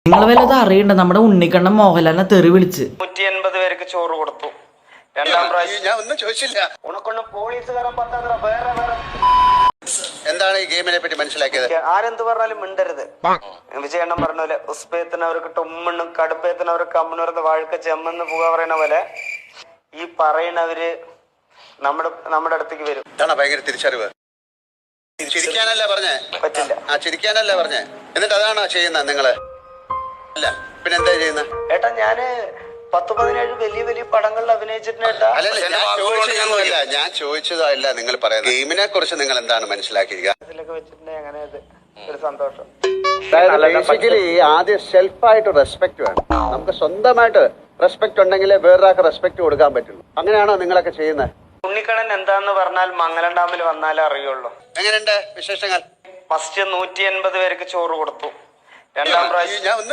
നിങ്ങൾ വല്ലതും അറിയണ്ട, നമ്മുടെ ഉണ്ണിക്കണ്ണൻ മോഹൻലാലിനെ തെറി വിളിച്ച് 180 പേർക്ക് ചോറ് കൊടുത്തു. രണ്ടാം പ്രാവശ്യം ഞാൻ ഒന്നും ചോദിച്ചില്ല. ഉണക്കൊണ്ടും പോലീസുകാരൻ പത്താം വേറെ എന്താണ് ഈ ഗെയിമിനെ പറ്റി മനസ്സിലാക്കിയത്? ആരെന്ത് പറഞ്ഞാലും മിണ്ടരുത്. വിജയണ്ണം പറഞ്ഞ പോലെ ഉസ്പേത്തിനവർക്ക് ഉമ്മണ്ണും കടുപ്പേത്തിനവർക്ക് അമ്മനവർക്ക് വാഴക്ക ചെമ്മെന്ന് പോകാ പറയുന്ന പോലെ ഈ പറയണവര് നമ്മുടെ അടുത്തേക്ക് വരും. ഇതാണ് ഭയങ്കര തിരിച്ചറിവ്. ചിരിക്കാനല്ല പറഞ്ഞേ, പറ്റില്ല. ചിരിക്കാനല്ല പറഞ്ഞേ. എന്നിട്ട് അതാണോ ചെയ്യുന്നത് നിങ്ങള്? അല്ല, പിന്നെ എന്താ ചെയ്യുന്നത്? ഏട്ടാ ഞാന് 10-17 വലിയ വലിയ പടങ്ങളിൽ അഭിനയിച്ചിട്ടുണ്ട് ഏട്ടാ. അല്ലല്ല, ഞാൻ ചോദിച്ചതല്ല നിങ്ങൾ പറയുന്നത്. ഗെയിമിനെ കുറിച്ച് നിങ്ങൾ എന്താണ് മനസ്സിലാക്കിയിരിക്കുക? ഇതിലൊക്കെ വെച്ചിട്ടുണ്ടെങ്കിൽ അങ്ങനെ ഒരു സന്തോഷം. ബേസിക്കലി ആദ്യം സെൽഫായിട്ട് റെസ്പെക്ട് വേണം. നമുക്ക് സ്വന്തമായിട്ട് റെസ്പെക്ട് ഉണ്ടെങ്കിലേ വേറൊരാൾക്ക് റെസ്പെക്ട് കൊടുക്കാൻ പറ്റുള്ളൂ. അങ്ങനെയാണോ നിങ്ങളൊക്കെ ചെയ്യുന്നത്? ഉണ്ണിക്കണ്ണൻ എന്താന്ന് പറഞ്ഞാൽ മംഗലം ഡാമിൽ വന്നാലേ അറിയുള്ളൂ. എങ്ങനെയുണ്ട് വിശേഷങ്ങൾ? ഫസ്റ്റ് 180 പേർക്ക് ചോറ് കൊടുത്തു. രണ്ടാം പ്രാവശ്യം ഞാൻ ഒന്നും